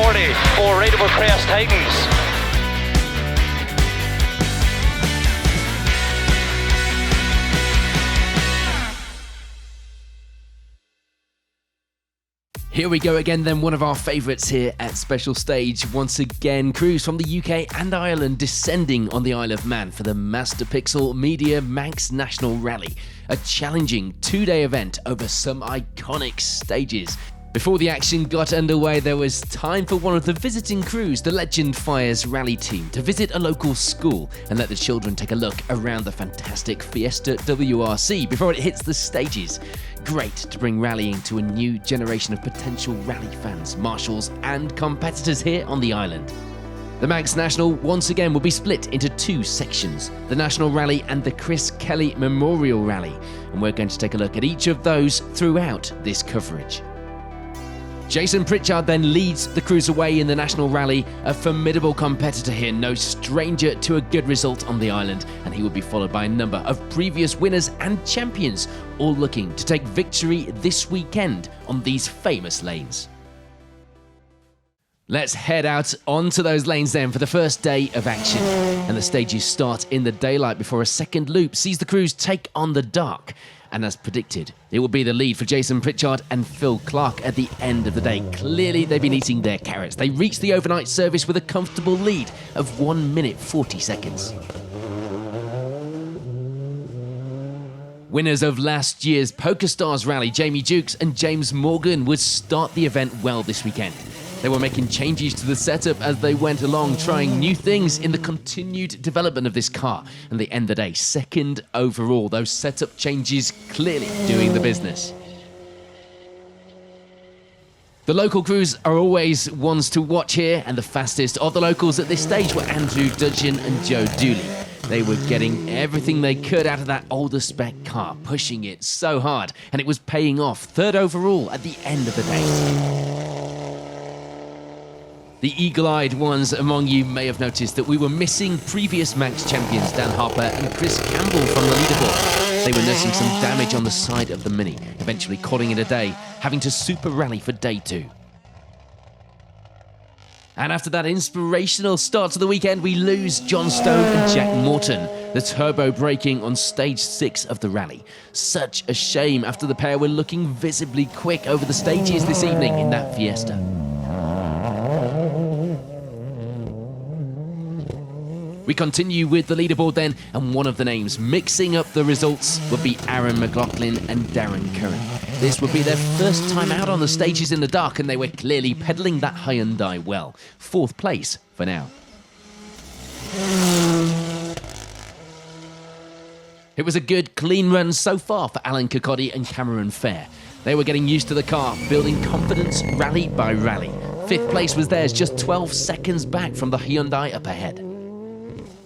40 for Rateable Crest Titans. Here we go again then, one of our favourites here at Special Stage. Once again, crews from the UK and Ireland descending on the Isle of Man for the Master Pixel Media Manx National Rally. A challenging two-day event over some iconic stages. Before the action got underway, there was time for one of the visiting crews, the Legend Fires rally team, to visit a local school and let the children take a look around the fantastic Fiesta WRC before it hits the stages. Great to bring rallying to a new generation of potential rally fans, marshals and competitors here on the island. The Manx National once again will be split into two sections, the National Rally and the Chris Kelly Memorial Rally, and we're going to take a look at each of those throughout this coverage. Jason Pritchard then leads the crews away in the National Rally, a formidable competitor here, no stranger to a good result on the island, and he will be followed by a number of previous winners and champions, all looking to take victory this weekend on these famous lanes. Let's head out onto those lanes then for the first day of action, and the stages start in the daylight before a second loop sees the crews take on the dark. And as predicted, it will be the lead for Jason Pritchard and Phil Clark at the end of the day. Clearly, they've been eating their carrots. They reached the overnight service with a comfortable lead of 1 minute 40 seconds. Winners of last year's PokerStars Rally, Jamie Jukes and James Morgan, would start the event well this weekend. They were making changes to the setup as they went along, trying new things in the continued development of this car, and they end the day second overall. Those setup changes clearly doing the business. The local crews are always ones to watch here, and the fastest of the locals at this stage were Andrew Dudgeon and Joe Dooley. They were getting everything they could out of that older spec car, pushing it so hard, and it was paying off. Third overall at the end of the day. The eagle-eyed ones among you may have noticed that we were missing previous Manx champions Dan Harper and Chris Campbell from the leaderboard. They were nursing some damage on the side of the Mini, eventually calling it a day, having to super rally for day 2. And after that inspirational start to the weekend, we lose John Stone and Jack Morton, the turbo braking on stage 6 of the rally. Such a shame after the pair were looking visibly quick over the stages this evening in that Fiesta. We continue with the leaderboard then, and one of the names mixing up the results would be Aaron McLaughlin and Darren Curran. This would be their first time out on the stages in the dark, and they were clearly peddling that Hyundai well. 4th place for now. It was a good, clean run so far for Alan Kirkcaldy and Cameron Fair. They were getting used to the car, building confidence rally by rally. 5th place was theirs, just 12 seconds back from the Hyundai up ahead.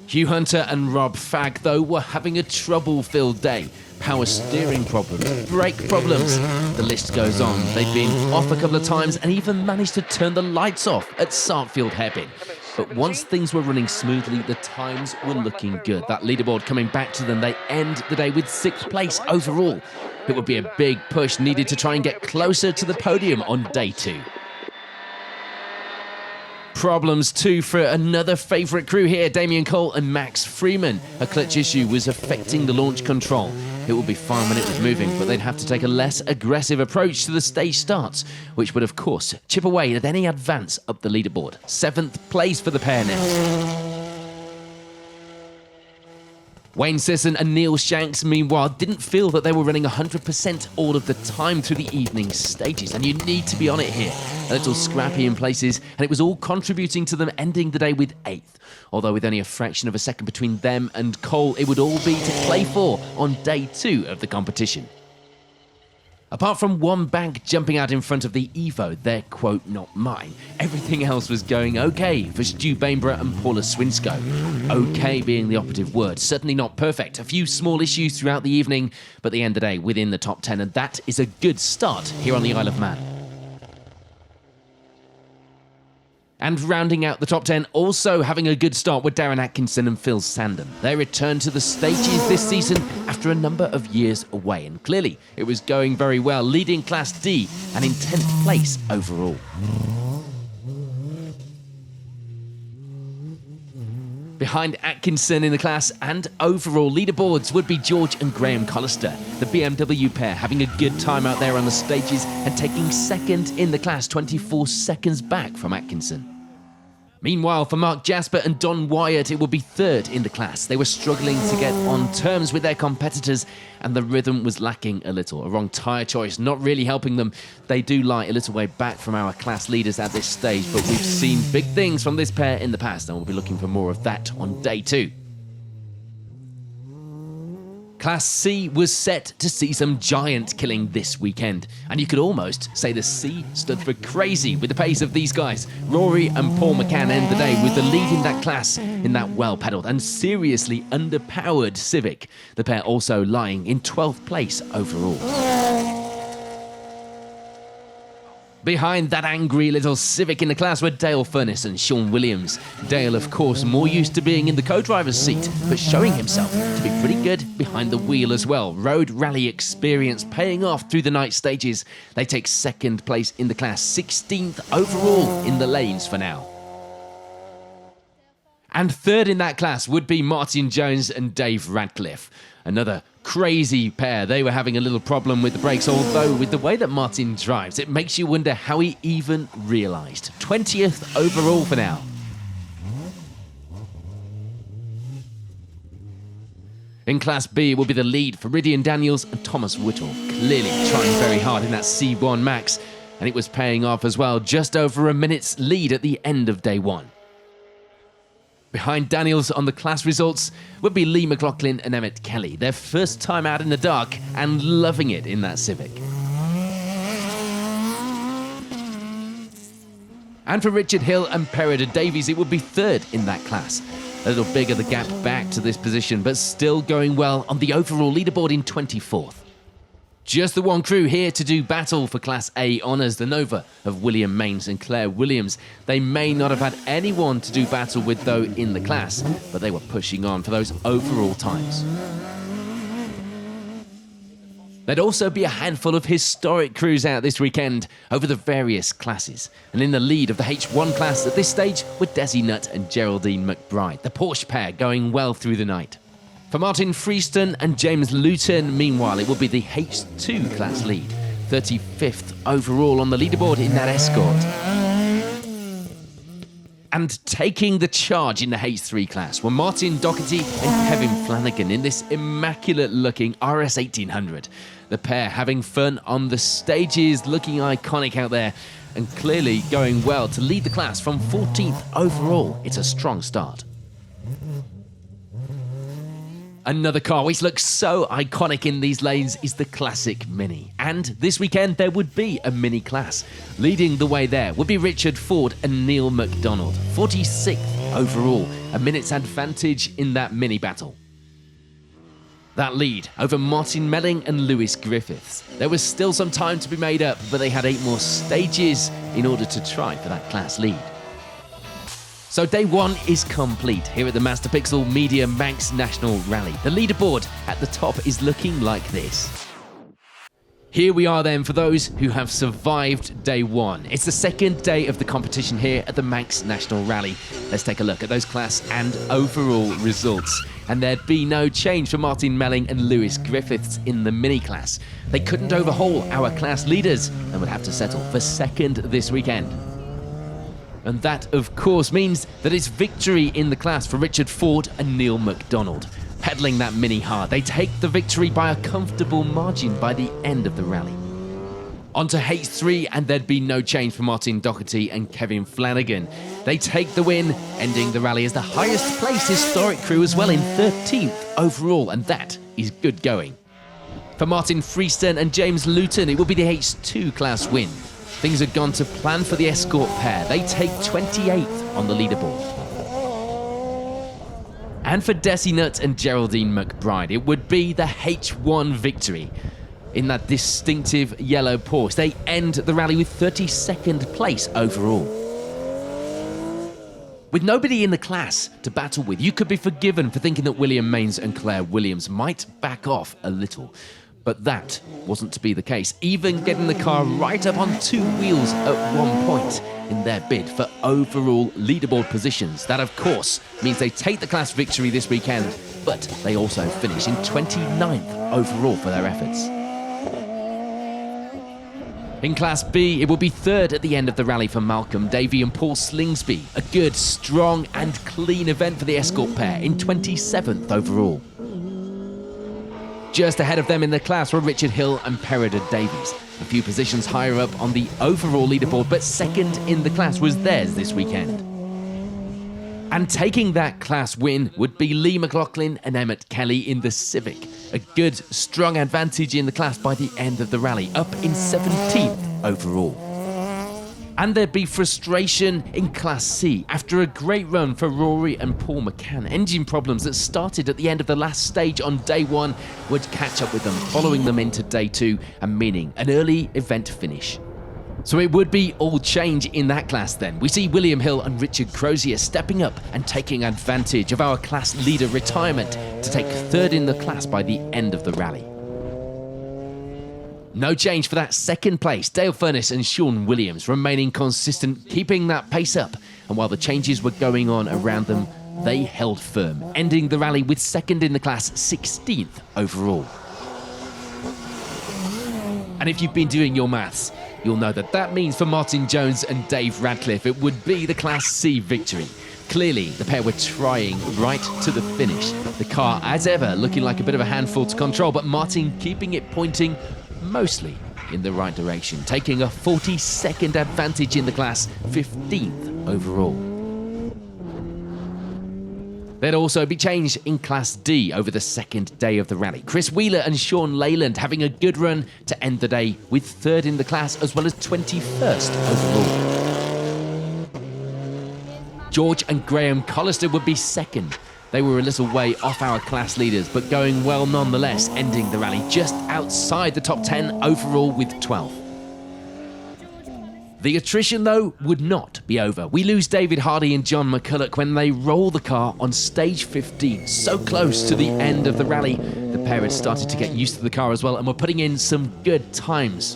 Hugh Hunter and Rob Fagg, though, were having a trouble-filled day. Power steering problems, brake problems, the list goes on. They'd been off a couple of times and even managed to turn the lights off at Sartfield Hairpin. But once things were running smoothly, the times were looking good. That leaderboard coming back to them, they end the day with 6th place overall. It would be a big push needed to try and get closer to the podium on day 2. Problems too for another favourite crew here, Damien Cole and Max Freeman. A clutch issue was affecting the launch control. It would be fine when it was moving, but they'd have to take a less aggressive approach to the stage starts, which would of course chip away at any advance up the leaderboard. 7th place for the pair now. Wayne Sisson and Neil Shanks, meanwhile, didn't feel that they were running 100% all of the time through the evening stages, and you need to be on it here. A little scrappy in places, and it was all contributing to them ending the day with 8th. Although with only a fraction of a second between them and Cole, it would all be to play for on day 2 of the competition. Apart from one bank jumping out in front of the Evo, their quote, not mine, everything else was going okay for Stu Bainborough and Paula Swinsko. Okay being the operative word, certainly not perfect. A few small issues throughout the evening, but at the end of the day within the top 10, and that is a good start here on the Isle of Man. And rounding out the top 10, also having a good start with Darren Atkinson and Phil Sandon. They returned to the stages this season after a number of years away, and clearly it was going very well, leading Class D and in 10th place overall. Behind Atkinson in the class and overall leaderboards would be George and Graham Collister, the BMW pair having a good time out there on the stages and taking second in the class, 24 seconds back from Atkinson. Meanwhile, for Mark Jasper and Don Wyatt, it would be third in the class. They were struggling to get on terms with their competitors and the rhythm was lacking a little. A wrong tyre choice not really helping them. They do lie a little way back from our class leaders at this stage, but we've seen big things from this pair in the past and we'll be looking for more of that on day 2. Class C was set to see some giant killing this weekend, and you could almost say the C stood for crazy with the pace of these guys. Rory and Paul McCann end the day with the lead in that class in that well-pedalled and seriously underpowered Civic, the pair also lying in 12th place overall. Behind that angry little Civic in the class were Dale Furness and Sean Williams. Dale, of course, more used to being in the co-driver's seat, but showing himself to be pretty good behind the wheel as well. Road rally experience paying off through the night stages. They take second place in the class, 16th overall in the lanes for now. And third in that class would be Martin Jones and Dave Radcliffe. Another crazy pair. They were having a little problem with the brakes, although with the way that Martin drives, it makes you wonder how he even realised. 20th overall for now. In Class B, it will be the lead for Ridian Daniels and Thomas Whittle, clearly trying very hard in that C1 Max, and it was paying off as well, just over a minute's lead at the end of day 1. Behind Daniels on the class results would be Lee McLaughlin and Emmett Kelly, their first time out in the dark and loving it in that Civic. And for Richard Hill and Perida Davies, it would be third in that class. A little bigger the gap back to this position, but still going well on the overall leaderboard in 24th. Just the one crew here to do battle for Class A honours, the Nova of William Mains and Claire Williams. They may not have had anyone to do battle with though in the class, but they were pushing on for those overall times. There'd also be a handful of historic crews out this weekend over the various classes. And in the lead of the H1 class at this stage were Desi Nutt and Geraldine McBride, the Porsche pair going well through the night. For Martin Freeston and James Luton, meanwhile, it will be the H2 class lead, 35th overall on the leaderboard in that Escort. And taking the charge in the H3 class were Martin Doherty and Kevin Flanagan in this immaculate-looking RS 1800. The pair having fun on the stages, looking iconic out there, and clearly going well to lead the class from 14th overall. It's a strong start. Another car which looks so iconic in these lanes is the classic Mini. And this weekend there would be a Mini class. Leading the way there would be Richard Ford and Neil McDonald, 46th overall, a minute's advantage in that Mini battle. That lead over Martin Melling and Lewis Griffiths. There was still some time to be made up, but they had 8 more stages in order to try for that class lead. So day 1 is complete here at the Master Pixel Media Manx National Rally. The leaderboard at the top is looking like this. Here we are then for those who have survived day 1. It's the second day of the competition here at the Manx National Rally. Let's take a look at those class and overall results. And there'd be no change for Martin Melling and Lewis Griffiths in the mini class. They couldn't overhaul our class leaders and would have to settle for second this weekend. And that, of course, means that it's victory in the class for Richard Ford and Neil McDonald. Pedaling that Mini hard, they take the victory by a comfortable margin by the end of the rally. On to H3, and there'd be no change for Martin Doherty and Kevin Flanagan. They take the win, ending the rally as the highest placed historic crew as well in 13th overall, and that is good going. For Martin Freeston and James Luton, it will be the H2 class win. Things had gone to plan for the Escort pair. They take 28th on the leaderboard. And for Desi Nutt and Geraldine McBride, it would be the H1 victory. In that distinctive yellow Porsche, they end the rally with 32nd place overall. With nobody in the class to battle with, you could be forgiven for thinking that William Mains and Claire Williams might back off a little. But that wasn't to be the case, even getting the car right up on two wheels at one point in their bid for overall leaderboard positions. That, of course, means they take the class victory this weekend, but they also finish in 29th overall for their efforts. In Class B, it will be third at the end of the rally for Malcolm Davey and Paul Slingsby. A good, strong and clean event for the Escort pair in 27th overall. Just ahead of them in the class were Richard Hill and Peredur Davies. A few positions higher up on the overall leaderboard, but second in the class was theirs this weekend. And taking that class win would be Lee McLaughlin and Emmett Kelly in the Civic. A good, strong advantage in the class by the end of the rally, up in 17th overall. And there'd be frustration in Class C after a great run for Rory and Paul McCann. Engine problems that started at the end of the last stage on day one would catch up with them, following them into day two and meaning an early event finish. So it would be all change in that class then. We see William Hill and Richard Crozier stepping up and taking advantage of our class leader retirement to take third in the class by the end of the rally. No change for that second place. Dale Furness and Sean Williams remaining consistent, keeping that pace up. And while the changes were going on around them, they held firm, ending the rally with second in the class, 16th overall. And if you've been doing your maths, you'll know that that means for Martin Jones and Dave Radcliffe, it would be the Class C victory. Clearly, the pair were trying right to the finish. The car, as ever, looking like a bit of a handful to control, but Martin keeping it pointing mostly in the right direction, taking a 42nd advantage in the class, 15th overall. There'd also be change in Class D over the second day of the rally. Chris Wheeler and Sean Leyland having a good run to end the day with third in the class as well as 21st overall. George and Graham Collister would be second. They were a little way off our class leaders, but going well nonetheless, ending the rally just outside the top 10 overall with 12th. The attrition, though, would not be over. We lose David Hardy and John McCulloch when they roll the car on stage 15, so close to the end of the rally. The pair had started to get used to the car as well and were putting in some good times.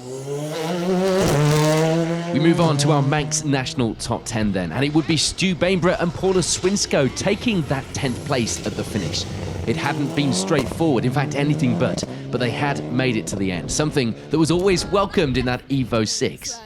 We move on to our Manx National Top 10 then, and it would be Stu Bainborough and Paula Swinsko taking that 10th place at the finish. It hadn't been straightforward, in fact anything but they had made it to the end, something that was always welcomed in that Evo 6.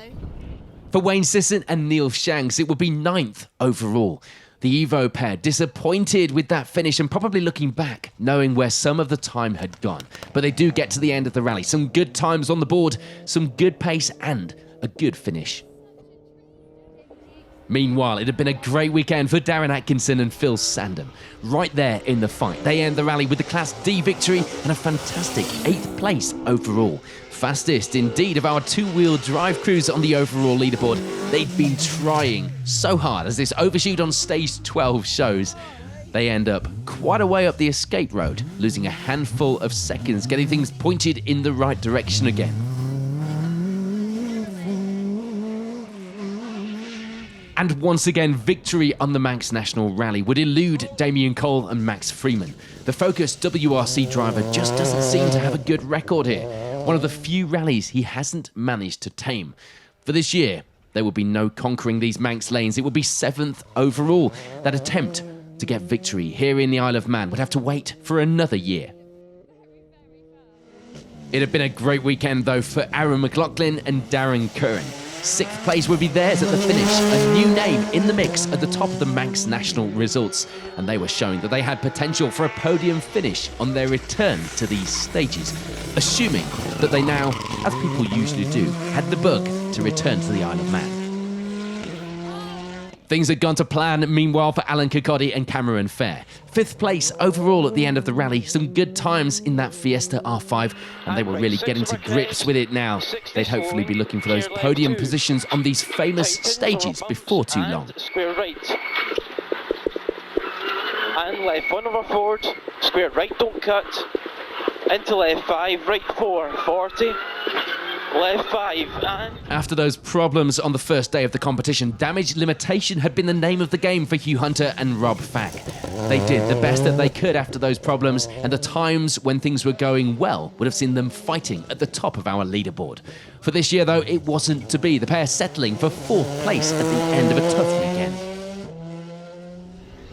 For Wayne Sisson and Neil Shanks, it would be 9th overall. The Evo pair disappointed with that finish and probably looking back, knowing where some of the time had gone. But they do get to the end of the rally. Some good times on the board, some good pace and a good finish. Meanwhile, it had been a great weekend for Darren Atkinson and Phil Sandham. Right there in the fight. They end the rally with the Class D victory and a fantastic 8th place overall. Fastest indeed of our two-wheel drive crews on the overall leaderboard. They'd been trying so hard, as this overshoot on stage 12 shows. They end up quite a way up the escape road, losing a handful of seconds, getting things pointed in the right direction again. And once again, victory on the Manx National Rally would elude Damien Cole and Max Freeman. The focused WRC driver just doesn't seem to have a good record here. One of the few rallies he hasn't managed to tame. For this year, there will be no conquering these Manx lanes. It will be 7th overall. That attempt to get victory here in the Isle of Man would have to wait for another year. It had been a great weekend, though, for Aaron McLaughlin and Darren Curran. 6th place would be theirs at the finish, a new name in the mix at the top of the Manx National results, and they were showing that they had potential for a podium finish on their return to these stages, assuming that they now, as people usually do, had the bug to return to the Isle of Man. Things had gone to plan, meanwhile, for Alan Kirkcaldy and Cameron Fair. 5th place overall at the end of the rally. Some good times in that Fiesta R5, and they were really getting to grips with it now. They'd hopefully be looking for those podium positions on these famous stages before too long. Square right. And left 1 over forward. Square right, don't cut. Into left 5, right 4, 40. left 5 and... After those problems on the first day of the competition, damage limitation had been the name of the game for Hugh Hunter and Rob Fack. They did the best that they could after those problems, and the times when things were going well would have seen them fighting at the top of our leaderboard. For this year, though, it wasn't to be, the pair settling for 4th place at the end of a tough weekend.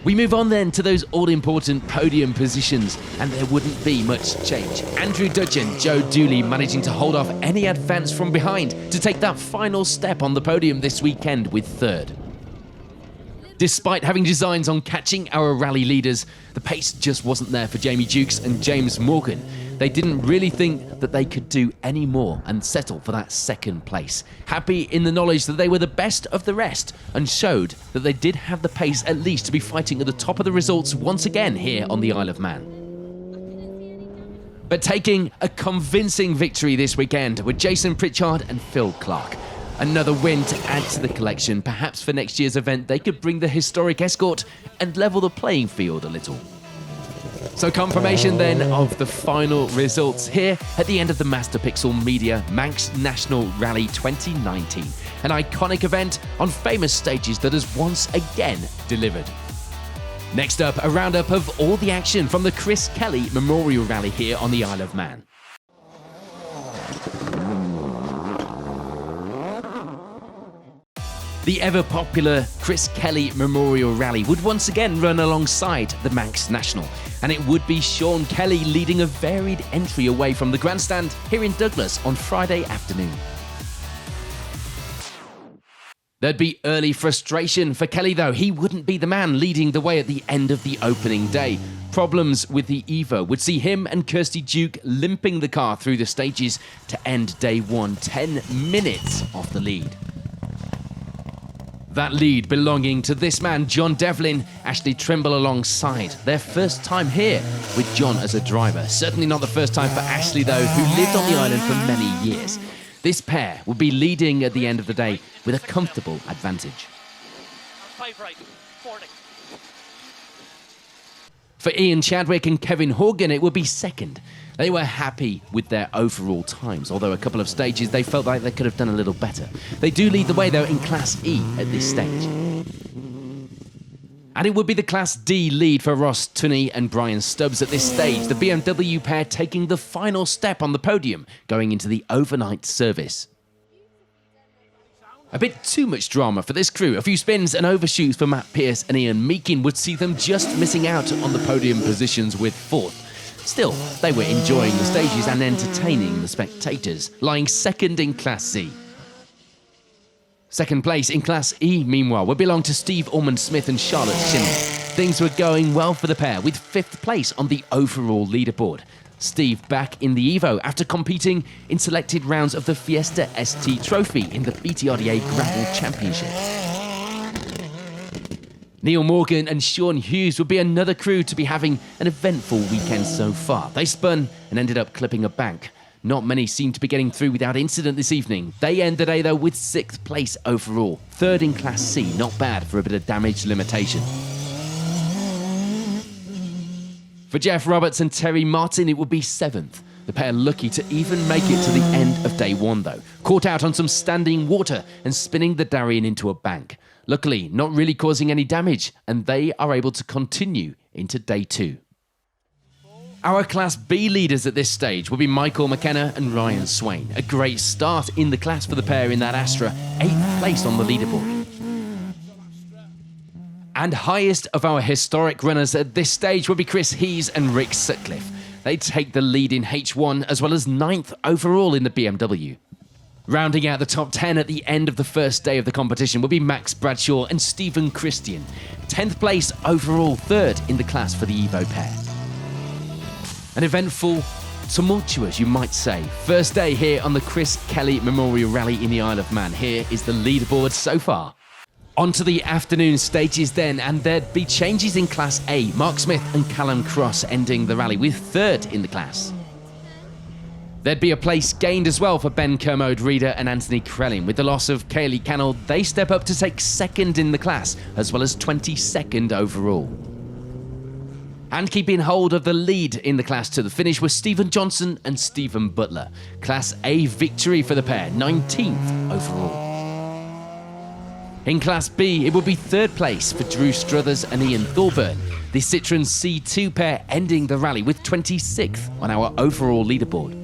We move on then to those all-important podium positions, and there wouldn't be much change. Andrew Dudgeon, Joe Dooley managing to hold off any advance from behind to take that final step on the podium this weekend with 3rd. Despite having designs on catching our rally leaders, the pace just wasn't there for Jamie Jukes and James Morgan. They didn't really think that they could do any more and settle for that 2nd place. Happy in the knowledge that they were the best of the rest and showed that they did have the pace at least to be fighting at the top of the results once again here on the Isle of Man. But taking a convincing victory this weekend were Jason Pritchard and Phil Clark. Another win to add to the collection. Perhaps for next year's event they could bring the historic escort and level the playing field a little. So confirmation then of the final results here at the end of the Master Pixel Media Manx National Rally 2019. An iconic event on famous stages that has once again delivered. Next up, a roundup of all the action from the Chris Kelly Memorial Rally here on the Isle of Man. The ever-popular Chris Kelly Memorial Rally would once again run alongside the Manx National, and it would be Sean Kelly leading a varied entry away from the grandstand here in Douglas on Friday afternoon. There'd be early frustration for Kelly though. He wouldn't be the man leading the way at the end of the opening day. Problems with the Evo would see him and Kirsty Duke limping the car through the stages to end day 1, 10 minutes off the lead. That lead belonging to this man, John Devlin, Ashley Trimble alongside. Their first time here with John as a driver. Certainly not the first time for Ashley though, who lived on the island for many years. This pair will be leading at the end of the day with a comfortable advantage. 5 right, 40. For Ian Chadwick and Kevin Horgan, it would be 2nd. They were happy with their overall times, although a couple of stages they felt like they could have done a little better. They do lead the way though in Class E at this stage. And it would be the Class D lead for Ross Tunney and Brian Stubbs at this stage, the BMW pair taking the final step on the podium, going into the overnight service. A bit too much drama for this crew. A few spins and overshoots for Matt Pearce and Ian Meakin would see them just missing out on the podium positions with 4th. Still, they were enjoying the stages and entertaining the spectators, lying 2nd in Class C. 2nd place in Class E, meanwhile, would belong to Steve Ormond-Smith and Charlotte Schindler. Things were going well for the pair, with 5th place on the overall leaderboard. Steve back in the Evo after competing in selected rounds of the Fiesta ST Trophy in the BTRDA Gravel Championship. Neil Morgan and Sean Hughes would be another crew to be having an eventful weekend so far. They spun and ended up clipping a bank. Not many seem to be getting through without incident this evening. They end the day though with 6th place overall. 3rd in Class C, not bad for a bit of damage limitation. For Jeff Roberts and Terry Martin, it would be 7th. The pair lucky to even make it to the end of day 1 though. Caught out on some standing water and spinning the Darien into a bank. Luckily, not really causing any damage, and they are able to continue into day 2. Our Class B leaders at this stage will be Michael McKenna and Ryan Swain. A great start in the class for the pair in that Astra, 8th place on the leaderboard. And highest of our historic runners at this stage will be Chris Hees and Rick Sutcliffe. They take the lead in H1 as well as 9th overall in the BMW. Rounding out the top 10 at the end of the first day of the competition will be Max Bradshaw and Stephen Christian. 10th place overall, 3rd in the class for the Evo pair. An eventful, tumultuous you might say, first day here on the Chris Kelly Memorial Rally in the Isle of Man. Here is the leaderboard so far. On to the afternoon stages then, and there'd be changes in Class A. Mark Smith and Callum Cross ending the rally with 3rd in the class. There'd be a place gained as well for Ben Kermode-Reeder and Anthony Krellin. With the loss of Kaylee Cannell, they step up to take 2nd in the class, as well as 22nd overall. And keeping hold of the lead in the class to the finish were Stephen Johnson and Stephen Butler. Class A victory for the pair, 19th overall. In Class B, it would be third place for Drew Struthers and Ian Thorburn. The Citroën C2 pair ending the rally with 26th on our overall leaderboard.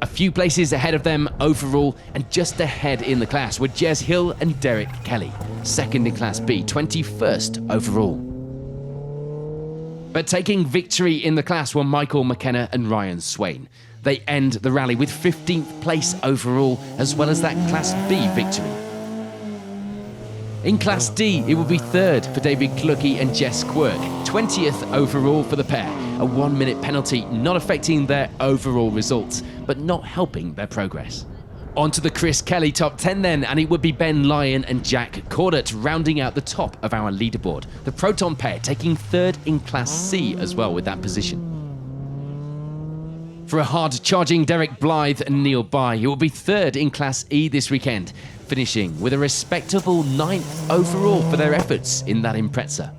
A few places ahead of them overall and just ahead in the class were Jez Hill and Derek Kelly, second in Class B, 21st overall. But taking victory in the class were Michael McKenna and Ryan Swain. They end the rally with 15th place overall, as well as that Class B victory. In Class D, it will be third for David Clucky and Jess Quirk, 20th overall for the pair. A 1-minute penalty not affecting their overall results, but not helping their progress. On to the Chris Kelly top 10 then, and it would be Ben Lyon and Jack Cordat rounding out the top of our leaderboard. The Proton pair taking third in Class C as well with that position. For a hard-charging Derek Blythe and Neil Bye, it will be third in Class E this weekend, finishing with a respectable 9th overall for their efforts in that Impreza.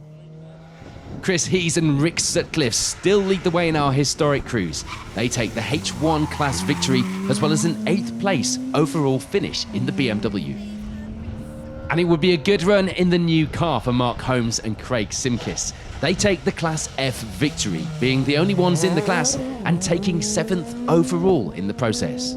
Chris Hees and Rick Sutcliffe still lead the way in our historic cruise. They take the H1 class victory as well as an 8th place overall finish in the BMW. And it would be a good run in the new car for Mark Holmes and Craig Simkis. They take the Class F victory, being the only ones in the class and taking 7th overall in the process.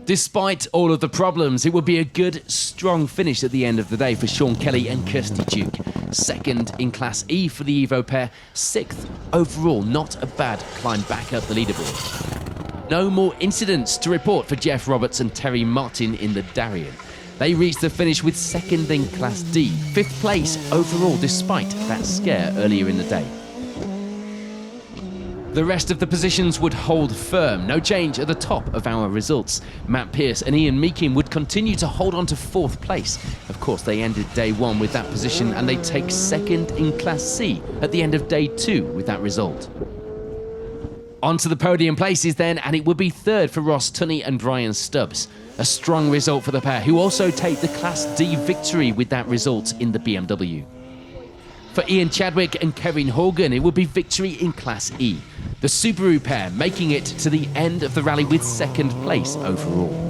Despite all of the problems, it would be a good, strong finish at the end of the day for Sean Kelly and Kirsty Duke. Second in Class E for the Evo pair, 6th overall, not a bad climb back up the leaderboard. No more incidents to report for Jeff Roberts and Terry Martin in the Darien. They reached the finish with 2nd in Class D, 5th place overall despite that scare earlier in the day. The rest of the positions would hold firm, no change at the top of our results. Matt Pearce and Ian Meakin would continue to hold on to 4th place. Of course, they ended day 1 with that position and they take 2nd in Class C at the end of day 2 with that result. On to the podium places then, and it would be 3rd for Ross Tunney and Brian Stubbs. A strong result for the pair, who also take the Class D victory with that result in the BMW. For Ian Chadwick and Kevin Horgan, it would be victory in Class E. The Subaru pair making it to the end of the rally with 2nd place overall.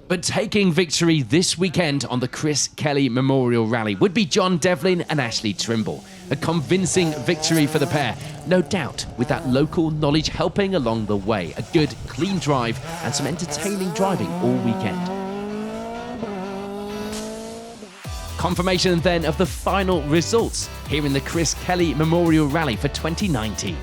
But taking victory this weekend on the Chris Kelly Memorial Rally would be John Devlin and Ashley Trimble. A convincing victory for the pair, no doubt, with that local knowledge helping along the way. A good, clean drive and some entertaining driving all weekend. Confirmation then of the final results here in the Chris Kelly Memorial Rally for 2019.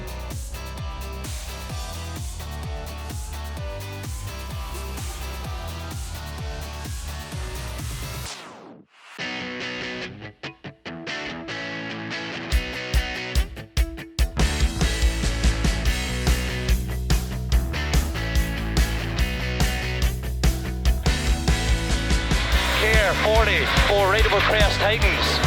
Care 40 for Rateable Crest Titans.